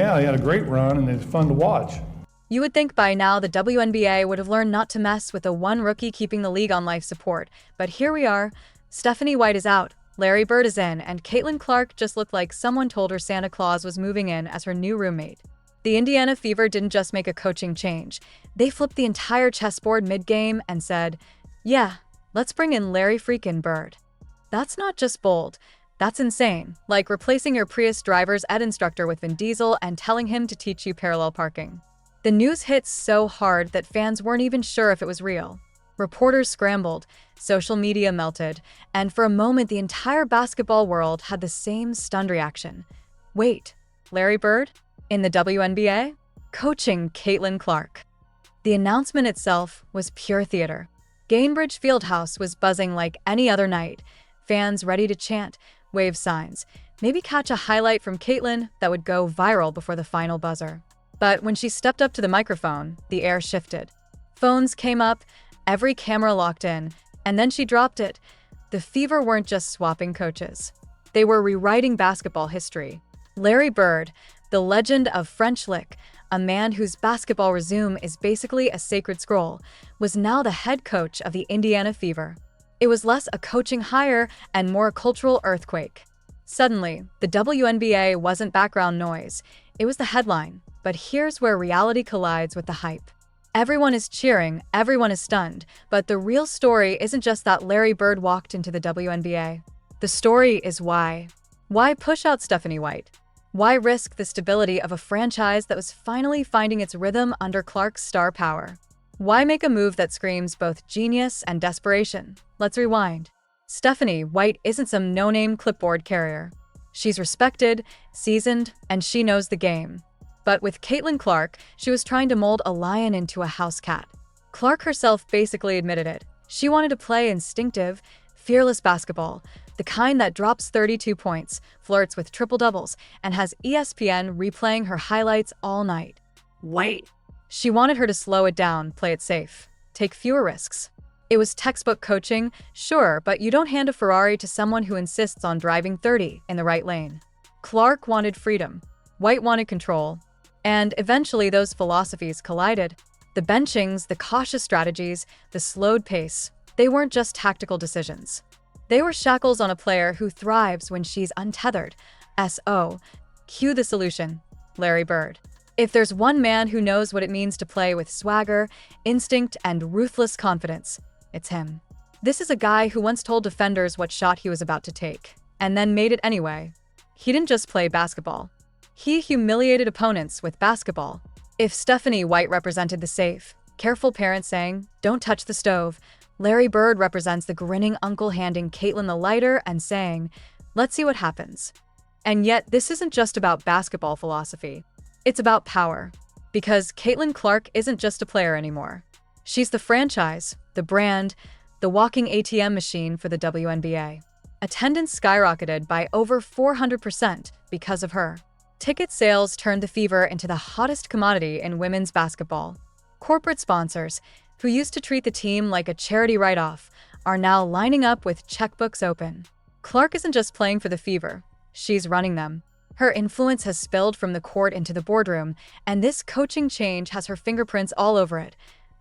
Yeah, he had a great run and it's fun to watch. You would think by now the WNBA would have learned not to mess with the one rookie keeping the league on life support, but here we are. Stephanie White is out, Larry Bird is in, and Caitlin Clark just looked like someone told her Santa Claus was moving in as her new roommate. The Indiana Fever didn't just make a coaching change. They flipped the entire chessboard mid-game and said, yeah, let's bring in Larry freaking Bird. That's not just bold. That's insane. Like replacing your Prius driver's ed instructor with Vin Diesel and telling him to teach you parallel parking. The news hit so hard that fans weren't even sure if it was real. Reporters scrambled, social media melted, and for a moment the entire basketball world had the same stunned reaction. Wait, Larry Bird? In the WNBA? Coaching Caitlin Clark. The announcement itself was pure theater. Gainbridge Fieldhouse was buzzing like any other night, fans ready to chant, wave signs, maybe catch a highlight from Caitlin that would go viral before the final buzzer. But when she stepped up to the microphone, the air shifted. Phones came up, every camera locked in, and then she dropped it. The Fever weren't just swapping coaches. They were rewriting basketball history. Larry Bird, the legend of French Lick, a man whose basketball resume is basically a sacred scroll, was now the head coach of the Indiana Fever. It was less a coaching hire and more a cultural earthquake. Suddenly, the WNBA wasn't background noise. It was the headline. But here's where reality collides with the hype. Everyone is cheering, everyone is stunned, but the real story isn't just that Larry Bird walked into the WNBA. The story is why. Why push out Stephanie White? Why risk the stability of a franchise that was finally finding its rhythm under Clark's star power? Why make a move that screams both genius and desperation? Let's rewind. Stephanie White isn't some no-name clipboard carrier. She's respected, seasoned, and she knows the game. But with Caitlin Clark, she was trying to mold a lion into a house cat. Clark herself basically admitted it. She wanted to play instinctive, fearless basketball, the kind that drops 32 points, flirts with triple-doubles, and has ESPN replaying her highlights all night. Wait. She wanted her to slow it down, play it safe, take fewer risks. It was textbook coaching, sure, but you don't hand a Ferrari to someone who insists on driving 30 in the right lane. Clark wanted freedom. White wanted control. And eventually those philosophies collided. The benchings, the cautious strategies, the slowed pace, they weren't just tactical decisions. They were shackles on a player who thrives when she's untethered. S.O. Cue the solution, Larry Bird. If there's one man who knows what it means to play with swagger, instinct, and ruthless confidence, it's him. This is a guy who once told defenders what shot he was about to take, and then made it anyway. He didn't just play basketball. He humiliated opponents with basketball. If Stephanie White represented the safe, careful parent saying, "Don't touch the stove," Larry Bird represents the grinning uncle handing Caitlin the lighter and saying, "Let's see what happens." And yet, this isn't just about basketball philosophy. It's about power. Because Caitlin Clark isn't just a player anymore. She's the franchise, the brand, the walking ATM machine for the WNBA. Attendance skyrocketed by over 400% because of her. Ticket sales turned the Fever into the hottest commodity in women's basketball. Corporate sponsors, who used to treat the team like a charity write-off, are now lining up with checkbooks open. Clark isn't just playing for the Fever, she's running them. Her influence has spilled from the court into the boardroom, and this coaching change has her fingerprints all over it.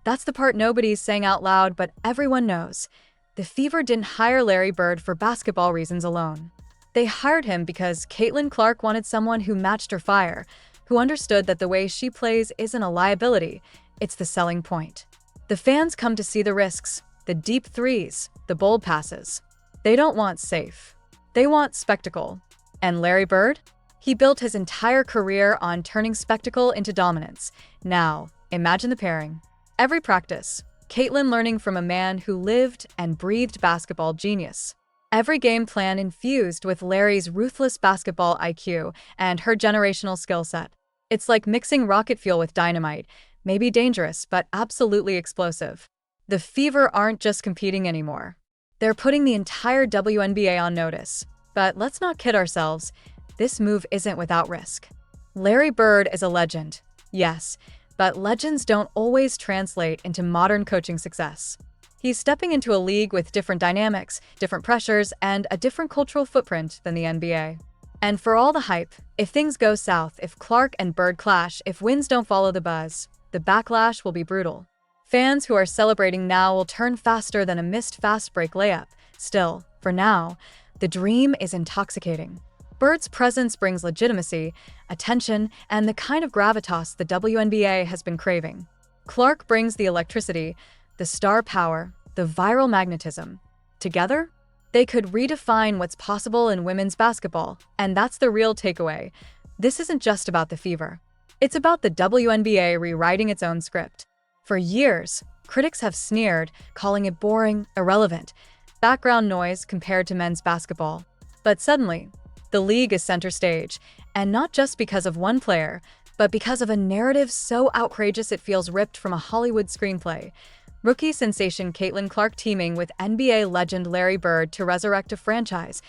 That's the part nobody's saying out loud, but everyone knows. The Fever didn't hire Larry Bird for basketball reasons alone. They hired him because Caitlin Clark wanted someone who matched her fire, who understood that the way she plays isn't a liability, it's the selling point. The fans come to see the risks, the deep threes, the bold passes. They don't want safe. They want spectacle. And Larry Bird? He built his entire career on turning spectacle into dominance. Now, imagine the pairing. Every practice, Caitlin learning from a man who lived and breathed basketball genius. Every game plan infused with Larry's ruthless basketball IQ and her generational skill set. It's like mixing rocket fuel with dynamite, maybe dangerous, but absolutely explosive. The Fever aren't just competing anymore. They're putting the entire WNBA on notice. But let's not kid ourselves, this move isn't without risk. Larry Bird is a legend, yes, but legends don't always translate into modern coaching success. He's stepping into a league with different dynamics, different pressures, and a different cultural footprint than the NBA. And for all the hype, if things go south, if Clark and Bird clash, if wins don't follow the buzz, the backlash will be brutal. Fans who are celebrating now will turn faster than a missed fast break layup. Still, for now, the dream is intoxicating. Bird's presence brings legitimacy, attention, and the kind of gravitas the WNBA has been craving. Clark brings the electricity, the star power, the viral magnetism. Together, they could redefine what's possible in women's basketball, and that's the real takeaway. This isn't just about the fever. It's about the WNBA rewriting its own script. For years, critics have sneered, calling it boring, irrelevant, background noise compared to men's basketball. But suddenly, the league is center stage, and not just because of one player, but because of a narrative so outrageous it feels ripped from a Hollywood screenplay. Rookie sensation Caitlin Clark teaming with NBA legend Larry Bird to resurrect a franchise.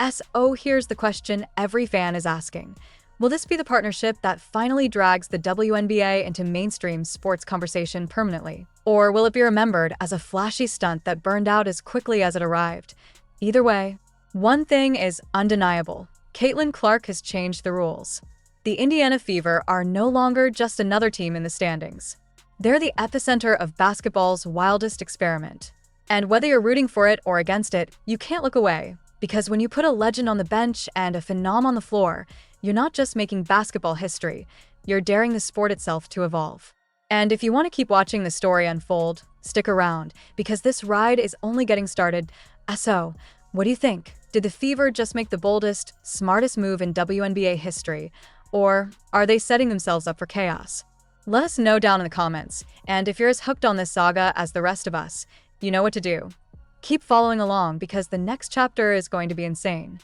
So here's the question every fan is asking. Will this be the partnership that finally drags the WNBA into mainstream sports conversation permanently? Or will it be remembered as a flashy stunt that burned out as quickly as it arrived? Either way, one thing is undeniable. Caitlin Clark has changed the rules. The Indiana Fever are no longer just another team in the standings. They're the epicenter of basketball's wildest experiment. And whether you're rooting for it or against it, you can't look away. Because when you put a legend on the bench and a phenom on the floor, you're not just making basketball history, you're daring the sport itself to evolve. And if you want to keep watching the story unfold, stick around, because this ride is only getting started. So, what do you think? Did the Fever just make the boldest, smartest move in WNBA history? Or are they setting themselves up for chaos? Let us know down in the comments, and if you're as hooked on this saga as the rest of us, you know what to do. Keep following along because the next chapter is going to be insane.